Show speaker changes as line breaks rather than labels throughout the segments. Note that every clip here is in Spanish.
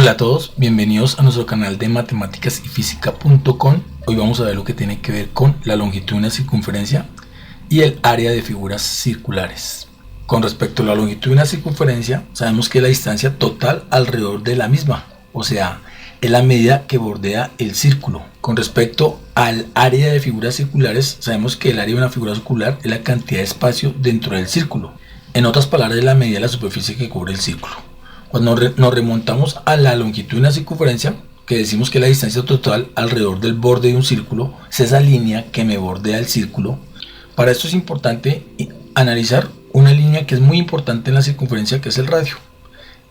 Hola a todos, bienvenidos a nuestro canal de matemáticas y física.com. Hoy vamos a ver lo que tiene que ver con la longitud de una circunferencia y el área de figuras circulares. Con respecto a la longitud de una circunferencia, sabemos que es la distancia total alrededor de la misma, o sea, es la medida que bordea el círculo. Con respecto al área de figuras circulares, sabemos que el área de una figura circular es la cantidad de espacio dentro del círculo. En otras palabras, es la medida de la superficie que cubre el círculo. Cuando nos remontamos a la longitud de una circunferencia, que decimos que es la distancia total alrededor del borde de un círculo, es esa línea que me bordea el círculo. Para esto es importante analizar una línea que es muy importante en la circunferencia, que es el radio.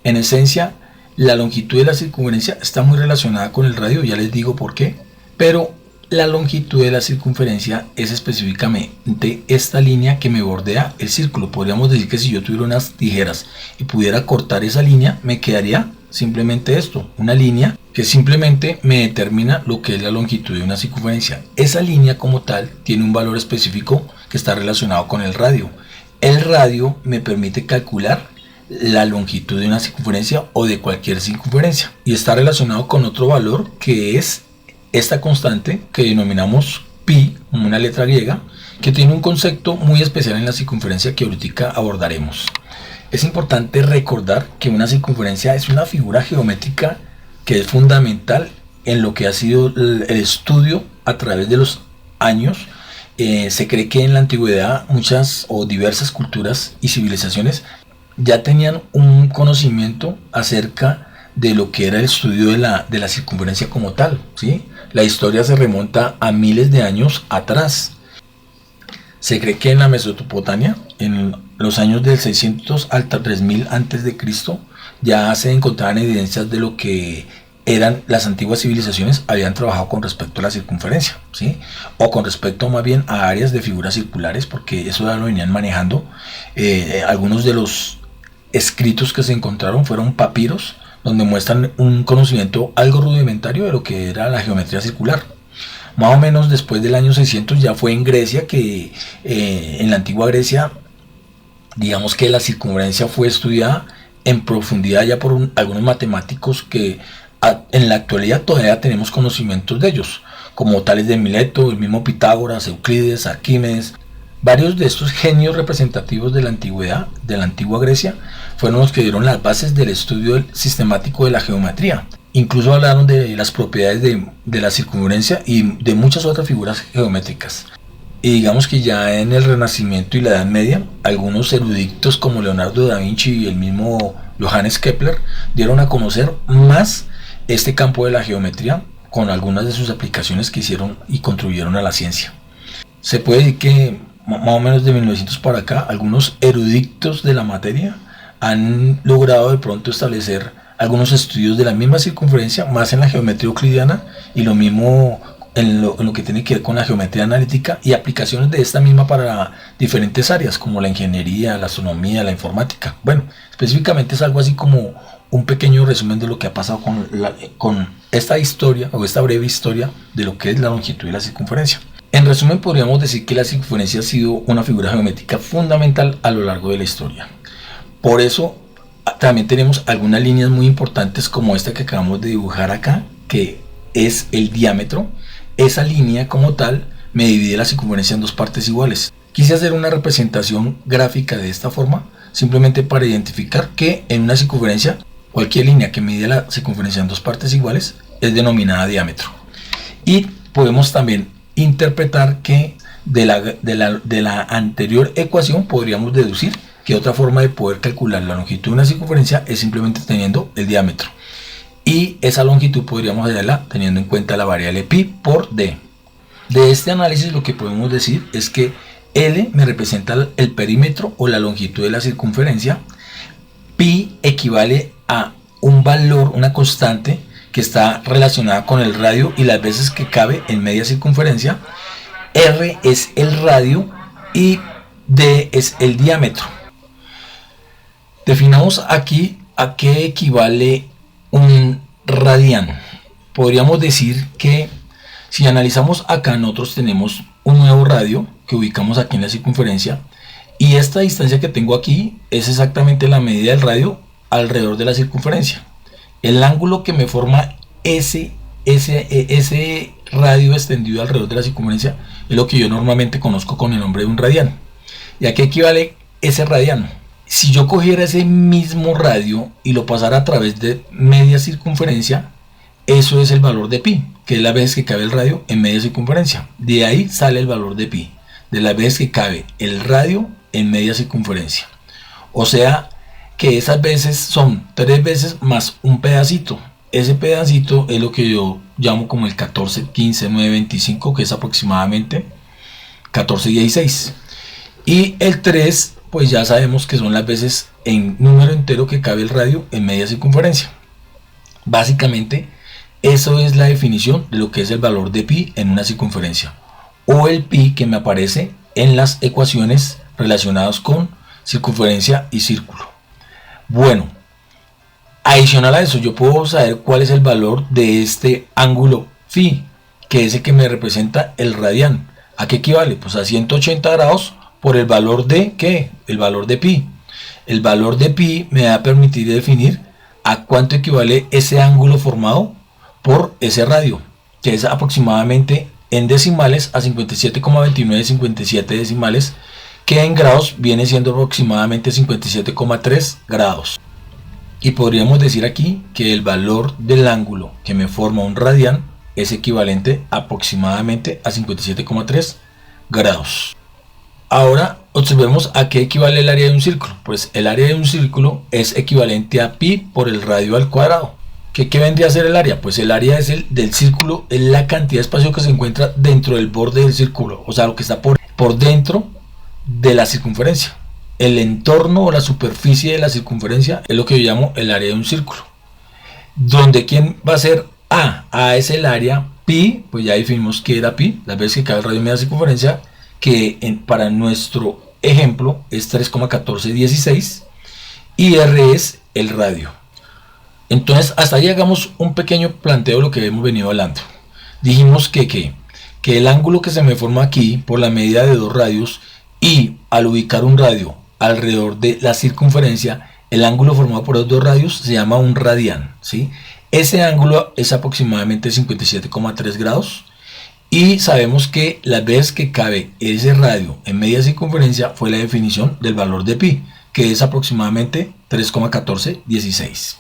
En esencia, la longitud de la circunferencia está muy relacionada con el radio, ya les digo por qué, pero la longitud de la circunferencia es específicamente esta línea que me bordea el círculo. Podríamos decir que si yo tuviera unas tijeras y pudiera cortar esa línea, me quedaría simplemente esto, una línea que simplemente me determina lo que es la longitud de una circunferencia. Esa línea como tal tiene un valor específico que está relacionado con el radio. El radio me permite calcular la longitud de una circunferencia o de cualquier circunferencia y está relacionado con otro valor que es esta constante que denominamos pi, como una letra griega, que tiene un concepto muy especial en la circunferencia que ahorita abordaremos. Es importante recordar que una circunferencia es una figura geométrica que es fundamental en lo que ha sido el estudio a través de los años. Se cree que en la antigüedad muchas o diversas culturas y civilizaciones ya tenían un conocimiento acerca de lo que era el estudio de la circunferencia como tal, ¿sí? La historia se remonta a miles de años atrás. Se cree que en la Mesopotamia, en los años del 600 al 3000 a.C., ya se encontraban evidencias de lo que eran las antiguas civilizaciones, habían trabajado con respecto a la circunferencia, ¿sí? O con respecto más bien a áreas de figuras circulares, porque eso ya lo venían manejando. Algunos de los escritos que se encontraron fueron papiros, donde muestran un conocimiento algo rudimentario de lo que era la geometría circular. Más o menos después del año 600 ya fue en Grecia que en la antigua Grecia, digamos que la circunferencia fue estudiada en profundidad ya por algunos matemáticos que en la actualidad todavía tenemos conocimientos de ellos, como tales de Mileto, el mismo Pitágoras, Euclides, Arquímedes. Varios de estos genios representativos de la antigüedad, de la antigua Grecia, fueron los que dieron las bases del estudio sistemático de la geometría. Incluso hablaron de las propiedades de la circunferencia y de muchas otras figuras geométricas. Y digamos que ya en el Renacimiento y la Edad Media, algunos eruditos como Leonardo da Vinci y el mismo Johannes Kepler dieron a conocer más este campo de la geometría con algunas de sus aplicaciones que hicieron y contribuyeron a la ciencia. Se puede decir que más o menos de 1900 para acá, algunos eruditos de la materia han logrado de pronto establecer algunos estudios de la misma circunferencia, más en la geometría euclidiana y lo mismo en lo que tiene que ver con la geometría analítica y aplicaciones de esta misma para diferentes áreas como la ingeniería, la astronomía, la informática. Bueno, específicamente es algo así como un pequeño resumen de lo que ha pasado con esta historia o esta breve historia de lo que es la longitud de la circunferencia. En resumen, podríamos decir que la circunferencia ha sido una figura geométrica fundamental a lo largo de la historia. Por eso también tenemos algunas líneas muy importantes como esta que acabamos de dibujar acá, que es el diámetro. Esa línea como tal me divide la circunferencia en dos partes iguales. Quise hacer una representación gráfica de esta forma, simplemente para identificar que en una circunferencia, cualquier línea que mide la circunferencia en dos partes iguales es denominada diámetro. Y podemos también interpretar que de la anterior ecuación podríamos deducir que otra forma de poder calcular la longitud de una circunferencia es simplemente teniendo el diámetro, y esa longitud podríamos hallarla teniendo en cuenta la variable pi por d. De este análisis lo que podemos decir es que L me representa el perímetro o la longitud de la circunferencia, pi equivale a un valor, una constante que está relacionada con el radio y las veces que cabe en media circunferencia, r es el radio y d es el diámetro. Definamos aquí a qué equivale un radiano. Podríamos decir que si analizamos acá, nosotros tenemos un nuevo radio que ubicamos aquí en la circunferencia y esta distancia que tengo aquí es exactamente la medida del radio alrededor de la circunferencia. El ángulo que me forma ese radio extendido alrededor de la circunferencia es lo que yo normalmente conozco con el nombre de un radiano. ¿Y a qué equivale ese radiano? Si yo cogiera ese mismo radio y lo pasara a través de media circunferencia, eso es el valor de pi, que es la vez que cabe el radio en media circunferencia. De ahí sale el valor de pi, de la vez que cabe el radio en media circunferencia. O sea que esas veces son 3 veces más un pedacito. Ese pedacito es lo que yo llamo como el 14, 15, 9, 25, que es aproximadamente 14, 16. Y el 3, pues ya sabemos que son las veces en número entero que cabe el radio en media circunferencia. Básicamente, eso es la definición de lo que es el valor de pi en una circunferencia, o el pi que me aparece en las ecuaciones relacionadas con circunferencia y círculo. Bueno, adicional a eso, yo puedo saber cuál es el valor de este ángulo phi, que es el que me representa el radián. ¿A qué equivale? Pues a 180 grados por el valor de ¿qué? El valor de pi. El valor de pi me va a permitir definir a cuánto equivale ese ángulo formado por ese radio, que es aproximadamente en decimales a 57,2957 decimales, que en grados viene siendo aproximadamente 57,3 grados. Y podríamos decir aquí que el valor del ángulo que me forma un radián es equivalente aproximadamente a 57,3 grados. Ahora observemos a qué equivale el área de un círculo. Pues el área de un círculo es equivalente a pi por el radio al cuadrado. ¿Qué vendría a ser el área? Pues el área es del círculo, es la cantidad de espacio que se encuentra dentro del borde del círculo, o sea, lo que está por dentro de la circunferencia. El entorno o la superficie de la circunferencia es lo que yo llamo el área de un círculo. Donde ¿quién va a ser A? A es el área, pi, pues ya definimos que era pi, las veces que cabe el radio en media circunferencia, que para nuestro ejemplo es 3,1416, y R es el radio. Entonces, hasta ahí hagamos un pequeño planteo de lo que hemos venido hablando. Dijimos que el ángulo que se me forma aquí por la medida de dos radios, y al ubicar un radio alrededor de la circunferencia, el ángulo formado por los dos radios se llama un radián, ¿sí? Ese ángulo es aproximadamente 57,3 grados, y sabemos que las veces que cabe ese radio en media circunferencia fue la definición del valor de pi, que es aproximadamente 3,1416.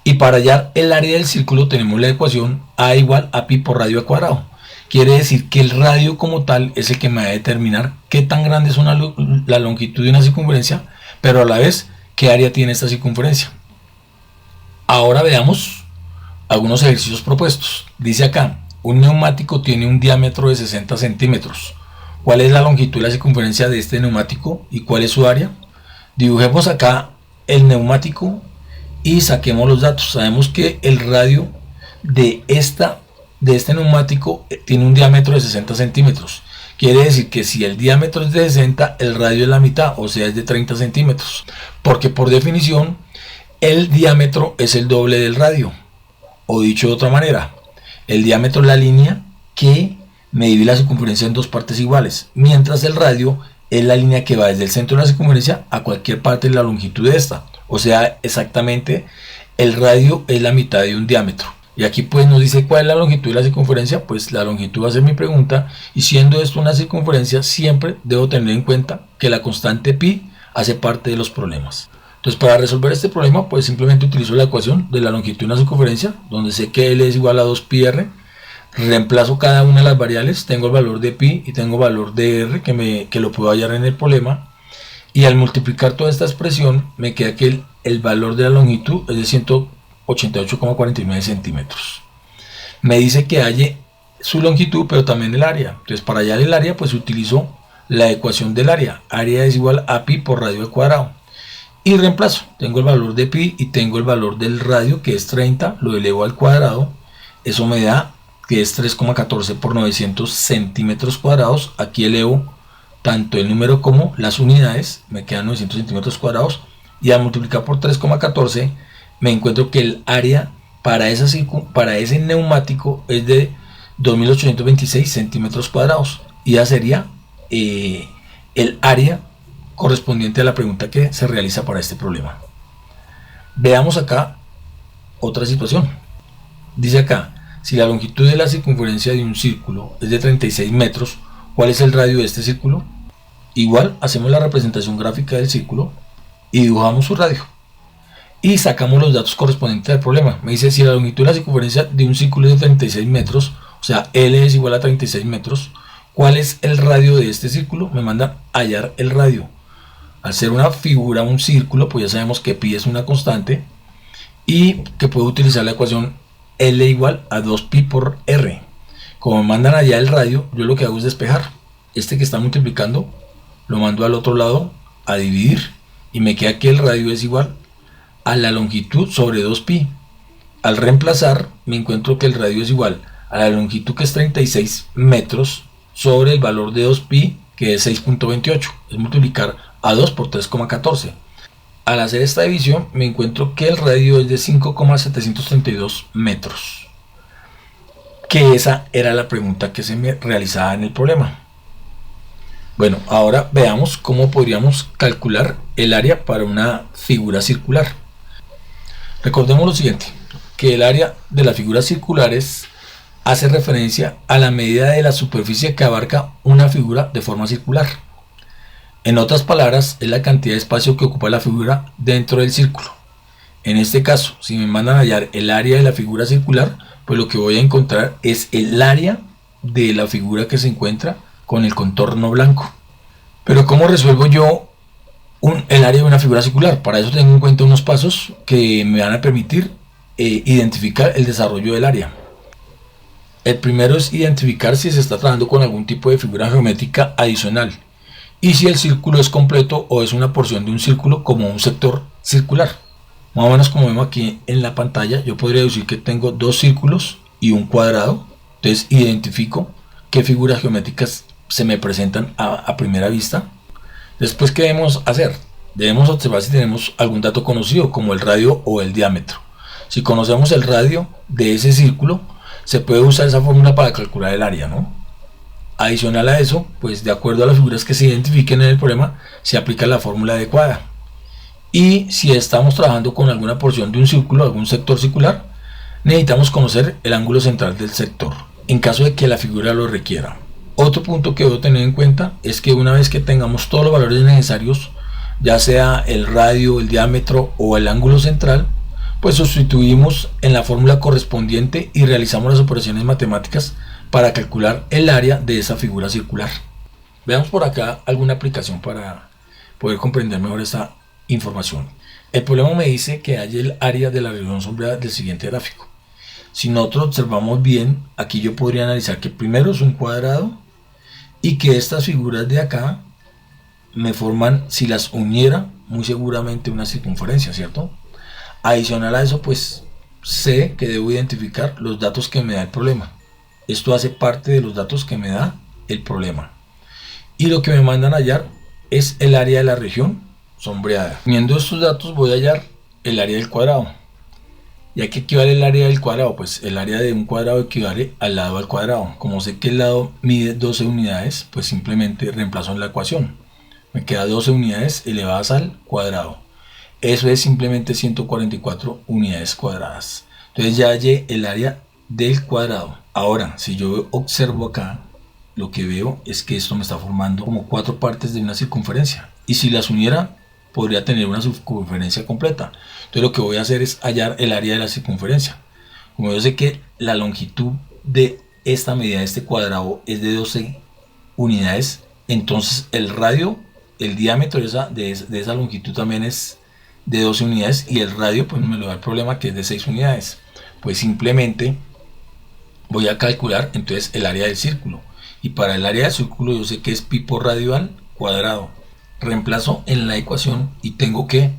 Y para hallar el área del círculo tenemos la ecuación A igual a pi por radio al cuadrado. Quiere decir que el radio como tal es el que me va a determinar qué tan grande es la longitud de una circunferencia, pero a la vez qué área tiene esta circunferencia. Ahora veamos algunos ejercicios propuestos. Dice acá, un neumático tiene un diámetro de 60 centímetros. ¿Cuál es la longitud de la circunferencia de este neumático y cuál es su área? Dibujemos acá el neumático y saquemos los datos. Sabemos que el radio de este neumático tiene un diámetro de 60 centímetros. Quiere decir que si el diámetro es de 60, el radio es la mitad, o sea es de 30 centímetros. Porque por definición, el diámetro es el doble del radio. O dicho de otra manera, el diámetro es la línea que me divide la circunferencia en dos partes iguales, mientras el radio es la línea que va desde el centro de la circunferencia a cualquier parte de la longitud de esta. O sea, exactamente el radio es la mitad de un diámetro. Y aquí pues nos dice cuál es la longitud de la circunferencia. Pues la longitud va a ser mi pregunta, y siendo esto una circunferencia, siempre debo tener en cuenta que la constante pi hace parte de los problemas. Entonces, para resolver este problema, pues simplemente utilizo la ecuación de la longitud de una circunferencia, donde sé que L es igual a 2πr. Reemplazo cada una de las variables, tengo el valor de pi y tengo el valor de r que lo puedo hallar en el problema. Y al multiplicar toda esta expresión, me queda que el valor de la longitud es de 188,49 centímetros. Me dice que halle su longitud, pero también el área. Entonces, para hallar el área, pues utilizo la ecuación del área. Área es igual a pi por radio al cuadrado. Y reemplazo. Tengo el valor de pi y tengo el valor del radio, que es 30. Lo elevo al cuadrado. Eso me da que es 3,14 por 900 centímetros cuadrados. Aquí elevo tanto el número como las unidades, me quedan 900 centímetros cuadrados, y al multiplicar por 3,14 me encuentro que el área para ese neumático es de 2826 centímetros cuadrados, y ya sería el área correspondiente a la pregunta que se realiza para este problema. Veamos acá otra situación. Dice acá, si la longitud de la circunferencia de un círculo es de 36 metros, ¿cuál es el radio de este círculo? Igual hacemos la representación gráfica del círculo y dibujamos su radio. Y sacamos los datos correspondientes al problema. Me dice, si la longitud de la circunferencia de un círculo es de 36 metros, o sea, L es igual a 36 metros, ¿cuál es el radio de este círculo? Me manda a hallar el radio. Al ser una figura, un círculo, pues ya sabemos que pi es una constante y que puedo utilizar la ecuación L igual a 2pi por R. Como me mandan allá el radio, yo lo que hago es despejar. Este que está multiplicando lo mando al otro lado a dividir y me queda que el radio es igual a la longitud sobre 2pi. Al reemplazar me encuentro que el radio es igual a la longitud, que es 36 metros, sobre el valor de 2pi, que es 6.28. Es multiplicar a 2 por 3,14. Al hacer esta división me encuentro que el radio es de 5,732 metros. Que esa era la pregunta que se me realizaba en el problema. Bueno, ahora veamos cómo podríamos calcular el área para una figura circular. Recordemos lo siguiente, que el área de las figuras circulares hace referencia a la medida de la superficie que abarca una figura de forma circular. En otras palabras, es la cantidad de espacio que ocupa la figura dentro del círculo. En este caso, si me mandan a hallar el área de la figura circular, pues lo que voy a encontrar es el área de la figura que se encuentra con el contorno blanco. Pero ¿cómo resuelvo yo el área de una figura circular? Para eso tengo en cuenta unos pasos que me van a permitir identificar el desarrollo del área. El primero es identificar si se está trabajando con algún tipo de figura geométrica adicional y si el círculo es completo o es una porción de un círculo, como un sector circular. Más o menos como vemos aquí en la pantalla, yo podría decir que tengo dos círculos y un cuadrado. Entonces identifico qué figuras geométricas se me presentan a primera vista. Después, ¿qué debemos hacer? Debemos observar si tenemos algún dato conocido, como el radio o el diámetro. Si conocemos el radio de ese círculo, se puede usar esa fórmula para calcular el área, ¿no? Adicional a eso, pues de acuerdo a las figuras que se identifiquen en el problema, se aplica la fórmula adecuada. Y si estamos trabajando con alguna porción de un círculo, algún sector circular, necesitamos conocer el ángulo central del sector, en caso de que la figura lo requiera. Otro punto que debo tener en cuenta es que una vez que tengamos todos los valores necesarios, ya sea el radio, el diámetro o el ángulo central, pues sustituimos en la fórmula correspondiente y realizamos las operaciones matemáticas para calcular el área de esa figura circular. Veamos por acá alguna aplicación para poder comprender mejor esta información. El problema me dice que hay el área de la región sombreada del siguiente gráfico. Si nosotros observamos bien, aquí yo podría analizar que primero es un cuadrado y que estas figuras de acá me forman, si las uniera, muy seguramente una circunferencia, ¿cierto? Adicional a eso, pues sé que debo identificar los datos que me da el problema. Esto hace parte de los datos que me da el problema. Y lo que me mandan a hallar es el área de la región sombreada. Viendo estos datos voy a hallar el área del cuadrado. ¿Y a qué equivale el área del cuadrado? Pues el área de un cuadrado equivale al lado al cuadrado. Como sé que el lado mide 12 unidades, pues simplemente reemplazo en la ecuación. Me queda 12 unidades elevadas al cuadrado. Eso es simplemente 144 unidades cuadradas. Entonces ya hallé el área del cuadrado. Ahora, si yo observo acá, lo que veo es que esto me está formando como 4 partes de una circunferencia. Y si las uniera, podría tener una circunferencia completa. Entonces lo que voy a hacer es hallar el área de la circunferencia. Como yo sé que la longitud de esta medida de este cuadrado es de 12 unidades, entonces el radio, el diámetro de esa longitud también es de 12 unidades y el radio pues me lo da el problema, que es de 6 unidades. Pues simplemente voy a calcular entonces el área del círculo, y para el área del círculo yo sé que es pi por radio al cuadrado. Reemplazo en la ecuación y tengo que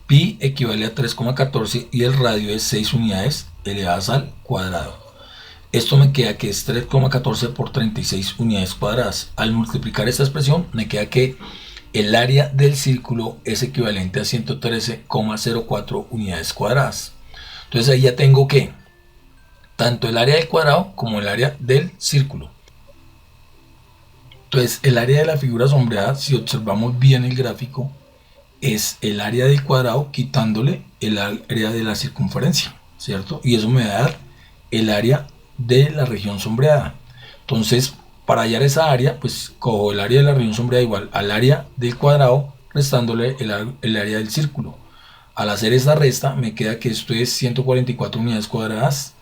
pi equivale a 3,14 y el radio es 6 unidades elevadas al cuadrado. Esto me queda que es 3,14 por 36 unidades cuadradas. Al multiplicar esta expresión me queda que el área del círculo es equivalente a 113,04 unidades cuadradas. Entonces ahí ya tengo que tanto el área del cuadrado como el área del círculo. Entonces el área de la figura sombreada, si observamos bien el gráfico, es el área del cuadrado quitándole el área de la circunferencia. ¿cierto? Y eso me va a dar el área de la región sombreada. Entonces, para hallar esa área, pues cojo el área de la región sombreada igual al área del cuadrado, restándole el área del círculo. Al hacer esta resta, me queda que esto es 144 unidades cuadradas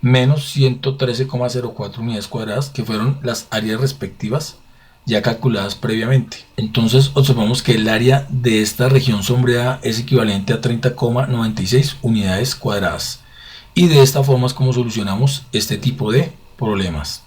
menos 113,04 unidades cuadradas, que fueron las áreas respectivas ya calculadas previamente. Entonces observamos que el área de esta región sombreada es equivalente a 30,96 unidades cuadradas. Y de esta forma es como solucionamos este tipo de problemas.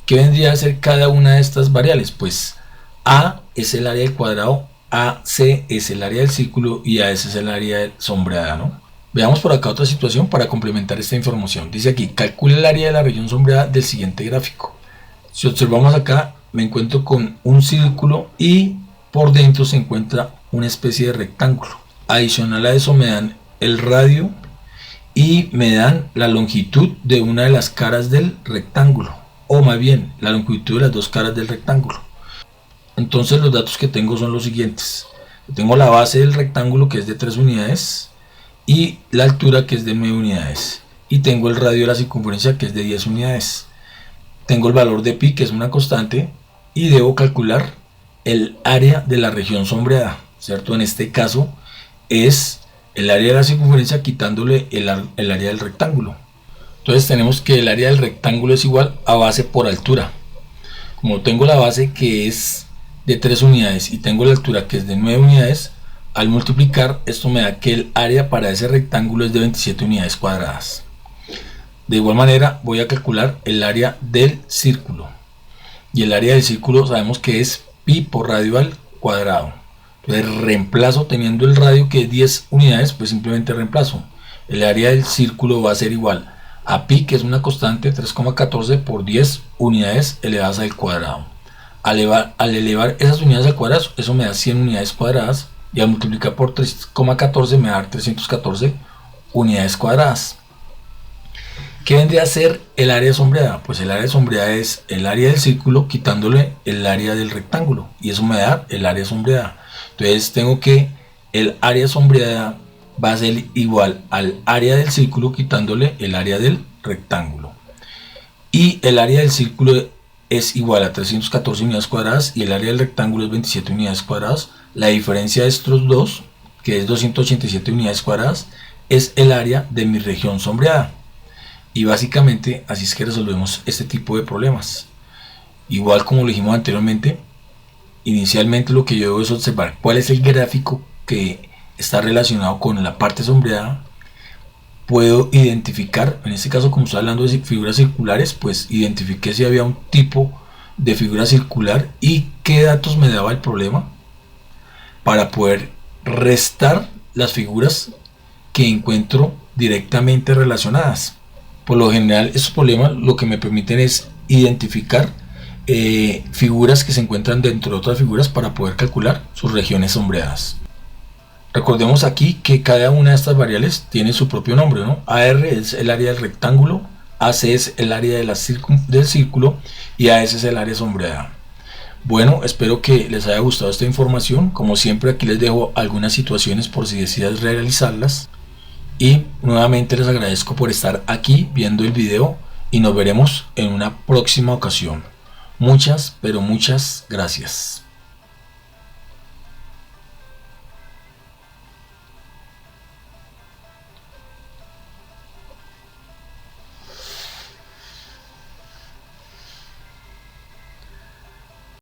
¿Qué vendría a ser cada una de estas variables? Pues A es el área del cuadrado, AC es el área del círculo y AS es el área sombreada, ¿no? Veamos por acá otra situación para complementar esta información. Dice aquí, calcule el área de la región sombreada del siguiente gráfico. Si observamos acá, me encuentro con un círculo y por dentro se encuentra una especie de rectángulo. Adicional a eso me dan el radio y me dan la longitud de una de las caras del rectángulo, o más bien la longitud de las dos caras del rectángulo. Entonces los datos que tengo son los siguientes. Tengo la base del rectángulo, que es de 3 unidades, y la altura, que es de 9 unidades, y tengo el radio de la circunferencia, que es de 10 unidades. Tengo el valor de pi, que es una constante, y debo calcular el área de la región sombreada, ¿cierto? En este caso es el área de la circunferencia quitándole el área del rectángulo. Entonces tenemos que el área del rectángulo es igual a base por altura. Como tengo la base que es de 3 unidades y tengo la altura que es de 9 unidades, al multiplicar esto me da que el área para ese rectángulo es de 27 unidades cuadradas. De igual manera voy a calcular el área del círculo, y el área del círculo sabemos que es pi por radio al cuadrado. Entonces reemplazo, teniendo el radio que es 10 unidades, pues simplemente reemplazo. El área del círculo va a ser igual a pi, que es una constante, 3,14 por 10 unidades elevadas al cuadrado. Al elevar esas unidades al cuadrado, eso me da 100 unidades cuadradas, y al multiplicar por 3,14 me da 314 unidades cuadradas. ¿Qué vendría a ser el área sombreada? Pues el área sombreada es el área del círculo quitándole el área del rectángulo, y eso me da el área sombreada. Entonces tengo que el área sombreada va a ser igual al área del círculo quitándole el área del rectángulo, y el área del círculo es igual a 314 unidades cuadradas y el área del rectángulo es 27 unidades cuadradas. La diferencia de estos dos, que es 287 unidades cuadradas, es el área de mi región sombreada. Y básicamente así es que resolvemos este tipo de problemas. Igual como lo dijimos anteriormente, inicialmente lo que yo debo es observar cuál es el gráfico que está relacionado con la parte sombreada. Puedo identificar, en este caso como estoy hablando de figuras circulares, pues identifiqué si había un tipo de figura circular y qué datos me daba el problema para poder restar las figuras que encuentro directamente relacionadas. Por lo general estos problemas lo que me permiten es identificar figuras que se encuentran dentro de otras figuras para poder calcular sus regiones sombreadas. Recordemos aquí que cada una de estas variables tiene su propio nombre, ¿no? AR es el área del rectángulo, AC es el área de del círculo y AS es el área sombreada. Bueno, espero que les haya gustado esta información. Como siempre, aquí les dejo algunas situaciones por si decides realizarlas. Y nuevamente les agradezco por estar aquí viendo el video y nos veremos en una próxima ocasión. Muchas, pero muchas gracias.